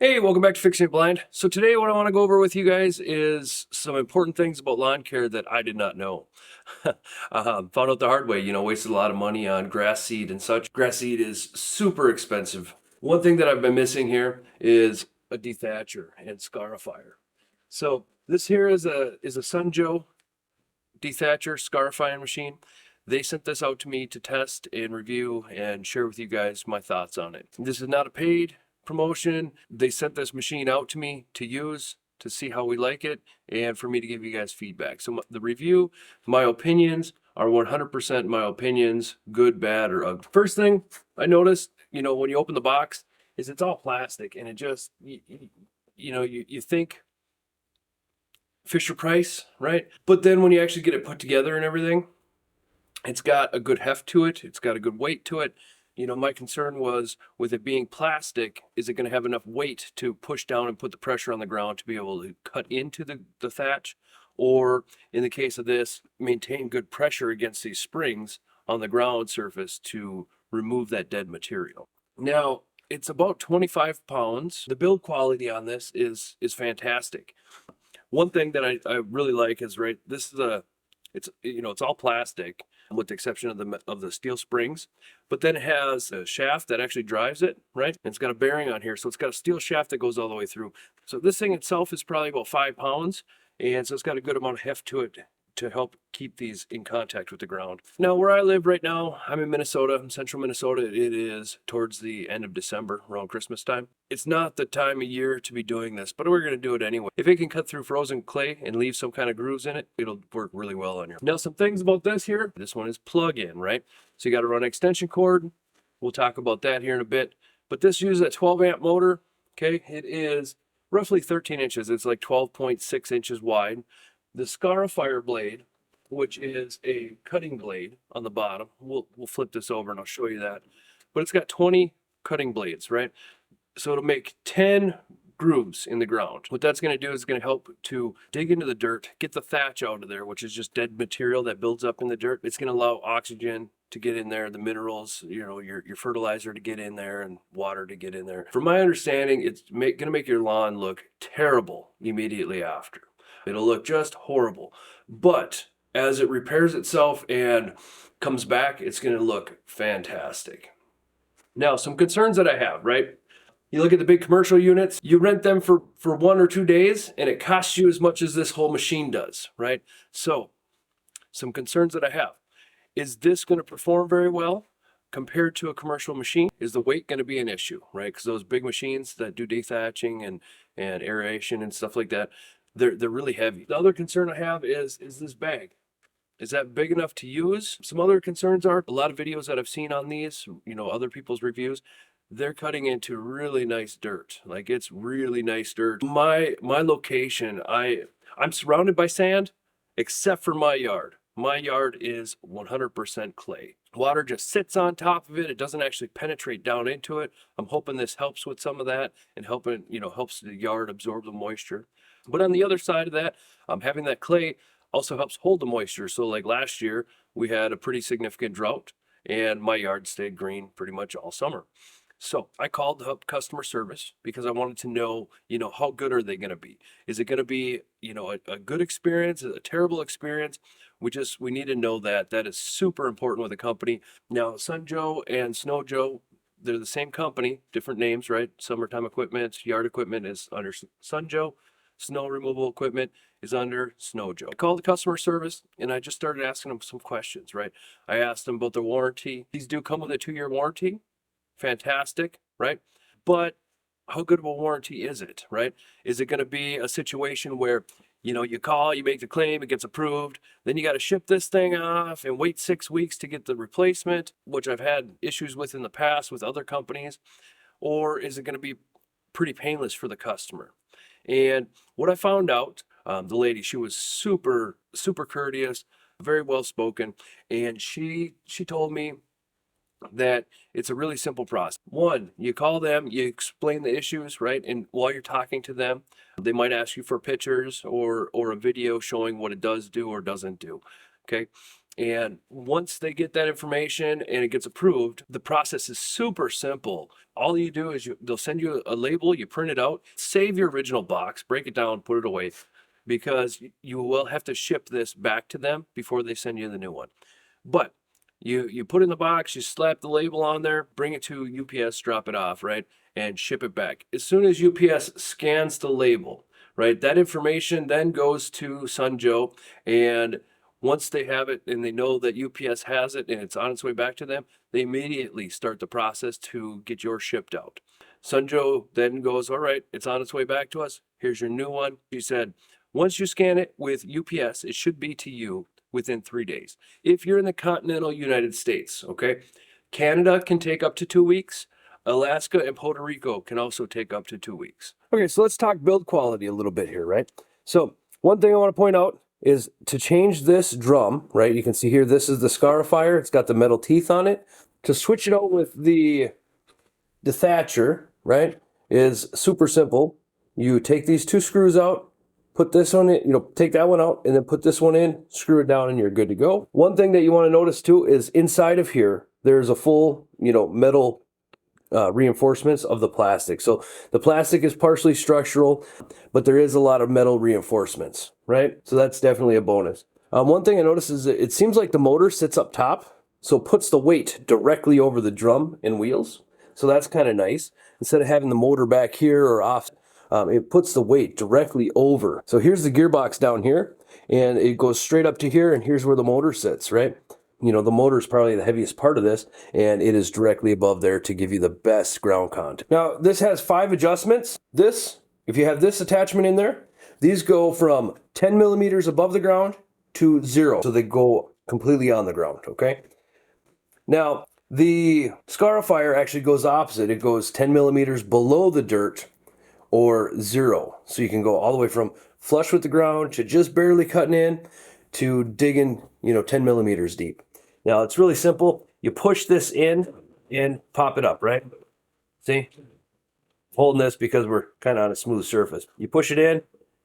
Hey, welcome back to Fixing It Blind. So today what I want to go over with you guys is some important things about lawn care that I did not know. Found out the hard way, wasted a lot of money on grass seed and such. Grass seed is super expensive. One thing that I've been missing here is a dethatcher and scarifier. So this here is a Sunjoe Dethatcher Scarifying machine. They sent this out to me to test and review and share with you guys my thoughts on it. This is not a paid promotion. They sent this machine out to me to use, to see how we like it, and for me to give you guys feedback. So the review, my opinions are 100% my opinions, good, bad, or ugly. First thing I noticed, when you open the box, is it's all plastic, and it just, you think Fisher Price, right? But then when you actually get it put together and everything, it's got a good heft to it. It's got a good weight to it. My concern was with it being plastic, is it going to have enough weight to push down and put the pressure on the ground to be able to cut into the thatch? Or in the case of this, maintain good pressure against these springs on the ground surface to remove that dead material. Now, it's about 25 pounds. The build quality on this is fantastic. One thing that I really like is, right, this is it's all plastic with the exception of the steel springs, but then it has a shaft that actually drives it, right? And it's got a bearing on here, so it's got a steel shaft that goes all the way through. So this thing itself is probably about 5 pounds, and so it's got a good amount of heft to it to help keep these in contact with the ground. Now, where I live right now, I'm in Minnesota, in central Minnesota. It is towards the end of December, around Christmas time. It's not the time of year to be doing this, but we're going to do it anyway. If it can cut through frozen clay and leave some kind of grooves in it, it'll work really well on your. Now, some things about this here. This one is plug-in, right? So you got to run an extension cord. We'll talk about that here in a bit. But this uses a 12 amp motor. Okay, it is roughly 13 inches. It's like 12.6 inches wide. The Scarifier blade, which is a cutting blade on the bottom, we'll flip this over and I'll show you that. But it's got 20 cutting blades, right? So it'll make 10 grooves in the ground. What that's going to do is going to help to dig into the dirt, get the thatch out of there, which is just dead material that builds up in the dirt. It's going to allow oxygen to get in there, the minerals, your fertilizer to get in there, and water to get in there. From my understanding, it's going to make your lawn look terrible immediately after. It'll look just horrible. But as it repairs itself and comes back, it's going to look fantastic. Now, some concerns that I have, right? You look at the big commercial units, you rent them for 1 or 2 days, and it costs you as much as this whole machine does, right? So, some concerns that I have. Is this going to perform very well compared to a commercial machine? Is the weight going to be an issue, right? Because those big machines that do dethatching and aeration and stuff like that, they're really heavy. The other concern I have is this bag. Is that big enough to use? Some other concerns are a lot of videos that I've seen on these, other people's reviews, they're cutting into really nice dirt. Like, it's really nice dirt. My location, I'm surrounded by sand except for my yard. My yard is 100% clay. Water just sits on top of it. It doesn't actually penetrate down into it. I'm hoping this helps with some of that and helps the yard absorb the moisture. But on the other side of that, having that clay also helps hold the moisture. So like last year, we had a pretty significant drought and my yard stayed green pretty much all summer. So I called up customer service because I wanted to know, how good are they going to be? Is it going to be, a good experience, a terrible experience? We need to know that. That is super important with a company. Now, Sunjoe and Snowjoe, they're the same company, different names, right? Summertime equipment, yard equipment is under Sunjoe. Snow removal equipment is under Snowjoe. I called the customer service and I just started asking them some questions, right? I asked them about their warranty. These do come with a 2-year warranty. Fantastic, right? But how good of a warranty is it, right? Is it going to be a situation where, you call, you make the claim, it gets approved, then you got to ship this thing off and wait 6 weeks to get the replacement, which I've had issues with in the past with other companies? Or is it going to be pretty painless for the customer? And what I found out, the lady, she was super, super courteous, very well spoken, and she told me that it's a really simple process. One, you call them, you explain the issues, right? And while you're talking to them, they might ask you for pictures or a video showing what it does do or doesn't do. Okay. And once they get that information and it gets approved, the process is super simple. All you do is they'll send you a label, you print it out, save your original box, break it down, put it away, because you will have to ship this back to them before they send you the new one. But you put it in the box, you slap the label on there, bring it to UPS, drop it off, right? And ship it back. As soon as UPS scans the label, right, that information then goes to Sunjoe, and once they have it and they know that UPS has it and it's on its way back to them, they immediately start the process to get yours shipped out. Sunjoe then goes, all right, it's on its way back to us. Here's your new one. She said, once you scan it with UPS, it should be to you within 3 days. If you're in the continental United States, okay? Canada can take up to 2 weeks. Alaska and Puerto Rico can also take up to 2 weeks. Okay, so let's talk build quality a little bit here, right? So one thing I want to point out is to change this drum, right? You can see here, this is the Scarifier. It's got the metal teeth on it. To switch it out with the Dethatcher, right, is super simple. You take these 2 screws out, put this one in, take that one out, and then put this one in, screw it down, and you're good to go. One thing that you want to notice too is inside of here, there's a full, metal reinforcements of the plastic. So the plastic is partially structural, but there is a lot of metal reinforcements, right? So that's definitely a bonus. One thing I noticed is that it seems like the motor sits up top, so it puts the weight directly over the drum and wheels. So that's kind of nice. Instead of having the motor back here or off, it puts the weight directly over. So here's the gearbox down here, and it goes straight up to here, and here's where the motor sits, right? The motor is probably the heaviest part of this, and it is directly above there to give you the best ground contact. Now, this has 5 adjustments. If you have this attachment in there, these go from 10 millimeters above the ground to 0. So they go completely on the ground, okay? Now, the Scarifier actually goes opposite. It goes 10 millimeters below the dirt or 0. So you can go all the way from flush with the ground to just barely cutting in to digging, 10 millimeters deep. Now, it's really simple. You push this in and pop it up, right? See? Holding this because we're kind of on a smooth surface. You push it in,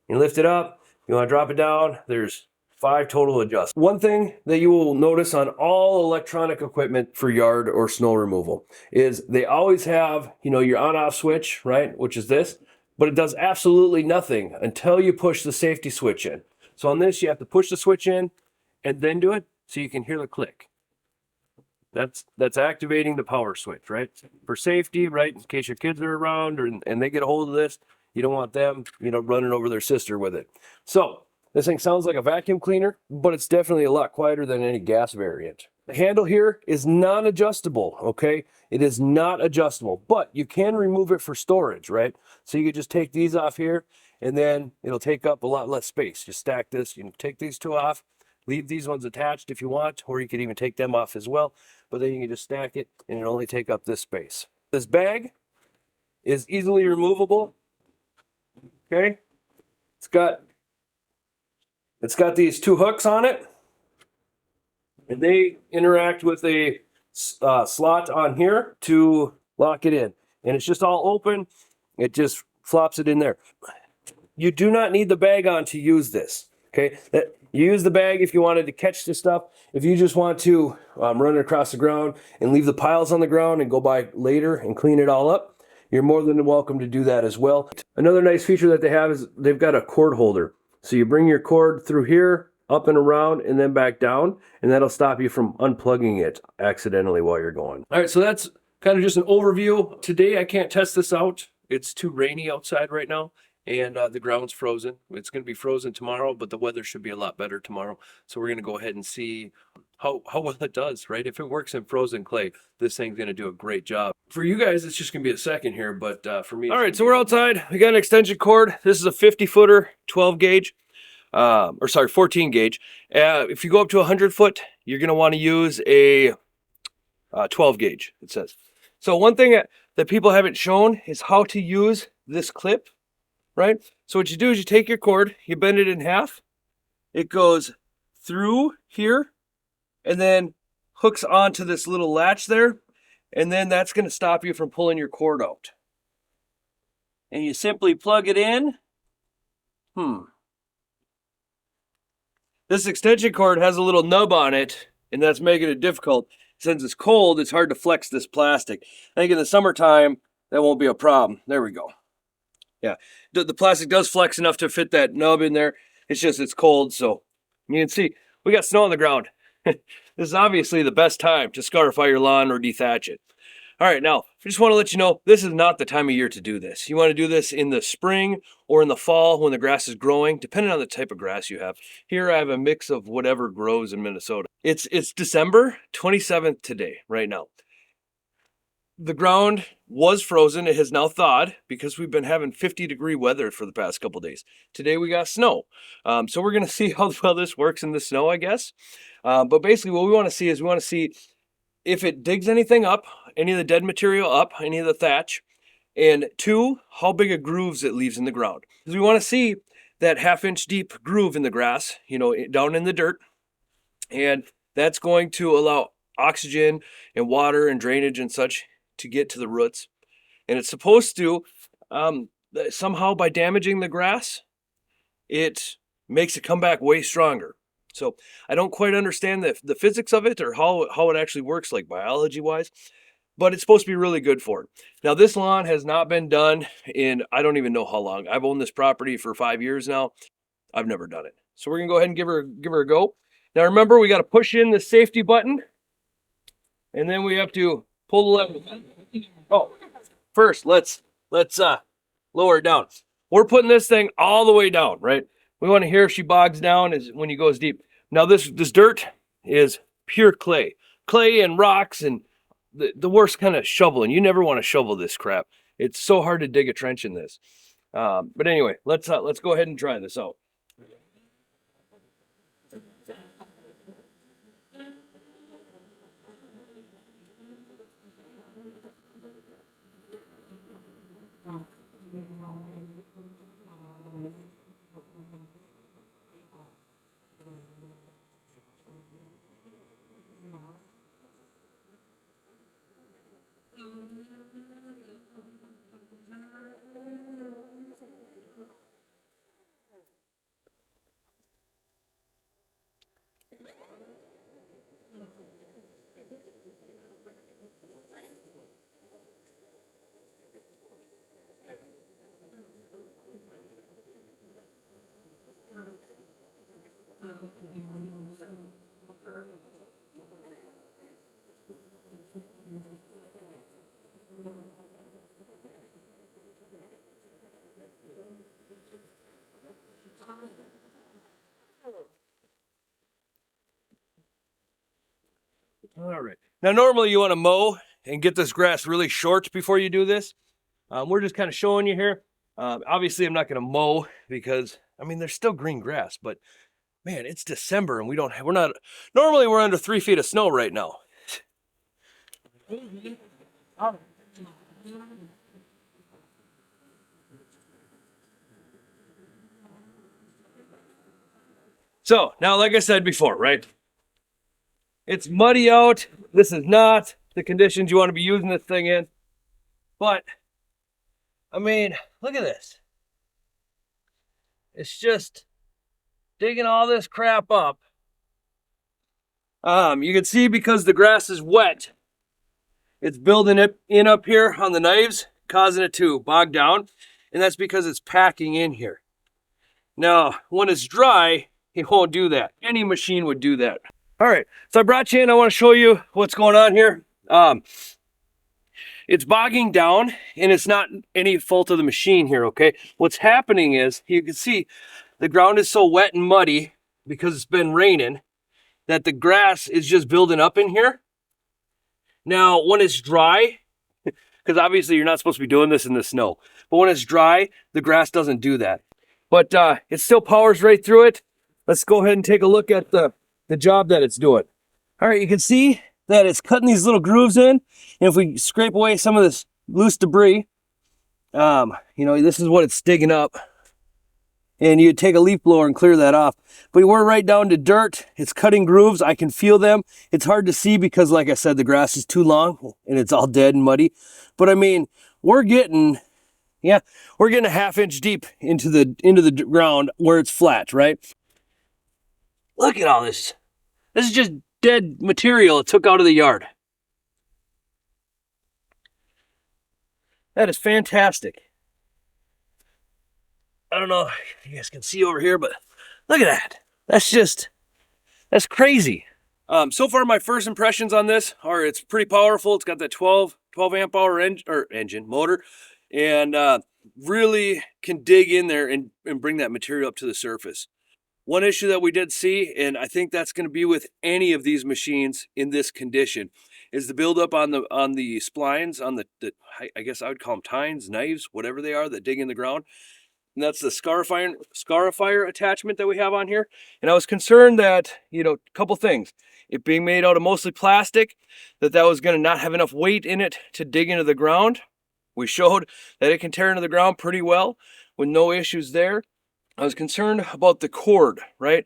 you lift it up, you want to drop it down, there's 5 total adjustments. One thing that you will notice on all electronic equipment for yard or snow removal is they always have, your on-off switch, right, which is this, but it does absolutely nothing until you push the safety switch in. So on this, you have to push the switch in and then do it so you can hear the click. That's activating the power switch, right? For safety, right? In case your kids are around and they get a hold of this, you don't want them, running over their sister with it. So this thing sounds like a vacuum cleaner, but it's definitely a lot quieter than any gas variant. The handle here is non-adjustable, okay? It is not adjustable, but you can remove it for storage, right? So you could just take these off here, and then it'll take up a lot less space. You stack this, you can take these 2 off, leave these ones attached if you want, or you could even take them off as well, but then you can just stack it, and it'll only take up this space. This bag is easily removable, okay? It's got these 2 hooks on it, and they interact with a slot on here to lock it in. And it's just all open. It just flops it in there. You do not need the bag on to use this, okay? You use the bag if you wanted to catch the stuff. If you just want to run it across the ground and leave the piles on the ground and go by later and clean it all up, you're more than welcome to do that as well. Another nice feature that they have is they've got a cord holder. So you bring your cord through here, up and around, and then back down, and that'll stop you from unplugging it accidentally while you're going. All right, so that's kind of just an overview. Today I can't test this out. It's too rainy outside right now, and the ground's frozen. It's going to be frozen tomorrow, but the weather should be a lot better tomorrow. So we're going to go ahead and see how well it does, right? If it works in frozen clay, this thing's going to do a great job. For you guys, it's just going to be a second here, but for me... All right, so we're outside. We got an extension cord. This is a 50-footer, 12 gauge. 14 gauge. If you go up to 100 foot, you're going to want to use a 12 gauge, it says. So one thing that people haven't shown is how to use this clip, right? So what you do is you take your cord, you bend it in half, it goes through here, and then hooks onto this little latch there, and then that's going to stop you from pulling your cord out. And you simply plug it in. This extension cord has a little nub on it, and that's making it difficult. Since it's cold, it's hard to flex this plastic. I think in the summertime, that won't be a problem. There we go. Yeah, the plastic does flex enough to fit that nub in there. It's just, it's cold, so you can see we got snow on the ground. This is obviously the best time to scarify your lawn or dethatch it. All right, now, I just want to let you know, this is not the time of year to do this. You want to do this in the spring or in the fall when the grass is growing, depending on the type of grass you have. Here I have a mix of whatever grows in Minnesota. It's December 27th today, right now. The ground was frozen. It has now thawed because we've been having 50-degree weather for the past couple days. Today we got snow. So we're going to see how well this works in the snow, I guess. But basically what we want to see is we want to see if it digs anything up, any of the dead material up, any of the thatch, and 2, how big of grooves it leaves in the ground. Because we want to see that 1/2 inch deep groove in the grass, you know, down in the dirt, and that's going to allow oxygen and water and drainage and such to get to the roots. And it's supposed to, somehow by damaging the grass, it makes it come back way stronger. So I don't quite understand the physics of it or how it actually works, like biology wise, but it's supposed to be really good for it. Now this lawn has not been done in, I don't even know how long. I've owned this property for 5 years now. I've never done it. So we're gonna go ahead and give her a go. Now remember, we got to push in the safety button, and then we have to pull the lever. Oh, first let's lower it down. We're putting this thing all the way down, right? We want to hear if she bogs down is when you goes deep. Now this dirt is pure clay and rocks and the worst kind of shoveling. You never want to shovel this crap. It's so hard to dig a trench in this. But anyway, let's go ahead and try this out. All right. Now, normally you want to mow and get this grass really short before you do this. We're just kind of showing you here. Obviously, I'm not going to mow because, I mean, there's still green grass, but man, it's December and we're not, normally we're under 3 feet of snow right now. So now, like I said before, right? It's muddy out. This is not the conditions you want to be using this thing in. But, I mean, look at this. It's just digging all this crap up. You can see because the grass is wet, it's building it in up here on the knives, causing it to bog down. And that's because it's packing in here. Now, when it's dry, it won't do that. Any machine would do that. All right, so I brought you in. I want to show you what's going on here. It's bogging down, and it's not any fault of the machine here, okay? What's happening is, you can see the ground is so wet and muddy because it's been raining that the grass is just building up in here. Now, when it's dry, because obviously you're not supposed to be doing this in the snow, but when it's dry, the grass doesn't do that. But it still powers right through it. Let's go ahead and take a look at the job that it's doing. All right, you can see that it's cutting these little grooves in. And if we scrape away some of this loose debris, you know, this is what it's digging up. And you take a leaf blower and clear that off. But we're right down to dirt. It's cutting grooves. I can feel them. It's hard to see because, like I said, the grass is too long and it's all dead and muddy. But I mean, we're getting a 1/2 inch deep into the ground where it's flat, right? Look at all this. This is just dead material it took out of the yard. That is fantastic. I don't know if you guys can see over here, but look at that. That's crazy. So far, my first impressions on this are it's pretty powerful. It's got that 12 amp hour engine motor, and really can dig in there and bring that material up to the surface. One issue that we did see, and I think that's going to be with any of these machines in this condition, is the buildup on the splines, on the I guess I would call them tines, knives, whatever they are that dig in the ground. And that's the Scarifier attachment that we have on here. And I was concerned that, you know, a couple things. It being made out of mostly plastic, that was going to not have enough weight in it to dig into the ground. We showed that it can tear into the ground pretty well with no issues there. I was concerned about the cord, right?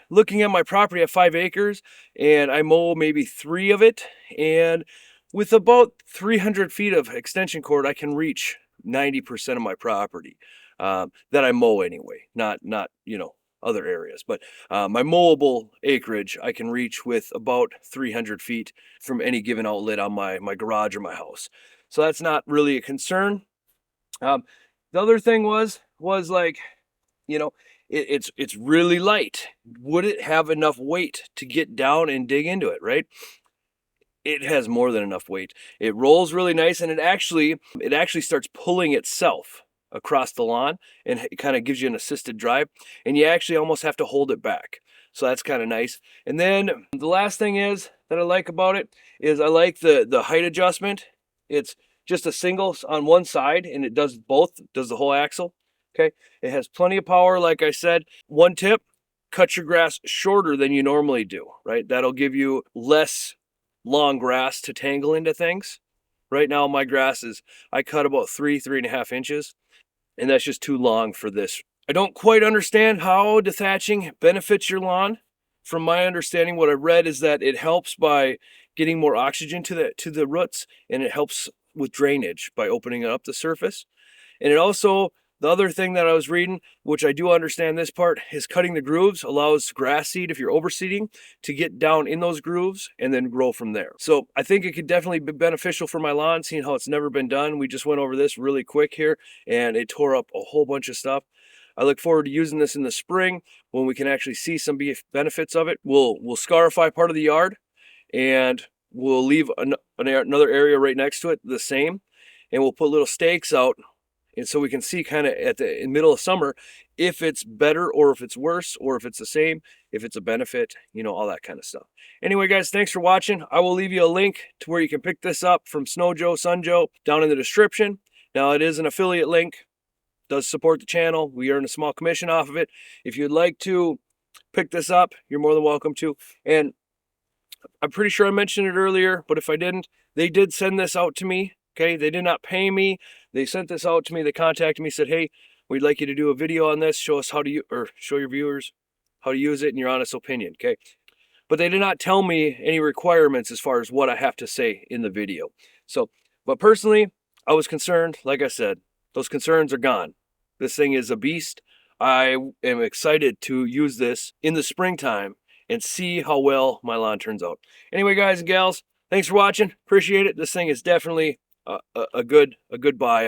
Looking at my property at 5 acres, and I mow maybe 3 of it, and with about 300 feet of extension cord, I can reach 90% of my property that I mow anyway, not you know, other areas, but my mowable acreage I can reach with about 300 feet from any given outlet on my garage or my house. So that's not really a concern. The other thing was like, you know, it's really light. Would it have enough weight to get down and dig into it, right? It has more than enough weight. It rolls really nice, and it actually starts pulling itself across the lawn, and it kind of gives you an assisted drive, and you actually almost have to hold it back. So that's kind of nice. And then the last thing is that I like about it is I like the height adjustment. It's just a single on one side, and it does both, does the whole axle. Okay, it has plenty of power. Like I said, one tip: cut your grass shorter than you normally do, right? That'll give you less long grass to tangle into things. Right now my grass is, I cut about 3.5 inches, and that's just too long for this. I don't quite understand how dethatching benefits your lawn. From my understanding, what I read is that it helps by getting more oxygen to the roots, and it helps with drainage by opening up the surface. And it also, the other thing that I was reading, which I do understand this part, is cutting the grooves allows grass seed, if you're overseeding, to get down in those grooves and then grow from there. So I think it could definitely be beneficial for my lawn, seeing how it's never been done. We just went over this really quick here, and it tore up a whole bunch of stuff. I look forward to using this in the spring when we can actually see some benefits of it. We'll scarify part of the yard, and we'll leave another area right next to it the same, and we'll put little stakes out, and so we can see kind of at the middle of summer if it's better or if it's worse or if it's the same, if it's a benefit, you know, all that kind of stuff. Anyway, guys, thanks for watching. I will leave you a link to where you can pick this up from Sunjoe down in the description. Now, it is an affiliate link, does support the channel. We earn a small commission off of it. If you'd like to pick this up, you're more than welcome to. And I'm pretty sure I mentioned it earlier, but if I didn't, they did send this out to me. Okay, they did not pay me. They sent this out to me. They contacted me, said, "Hey, we'd like you to do a video on this. Show us how to show your viewers how to use it in your honest opinion." Okay, but they did not tell me any requirements as far as what I have to say in the video. So, but personally, I was concerned. Like I said, those concerns are gone. This thing is a beast. I am excited to use this in the springtime and see how well my lawn turns out. Anyway, guys and gals, thanks for watching. Appreciate it. This thing is definitely a good buy.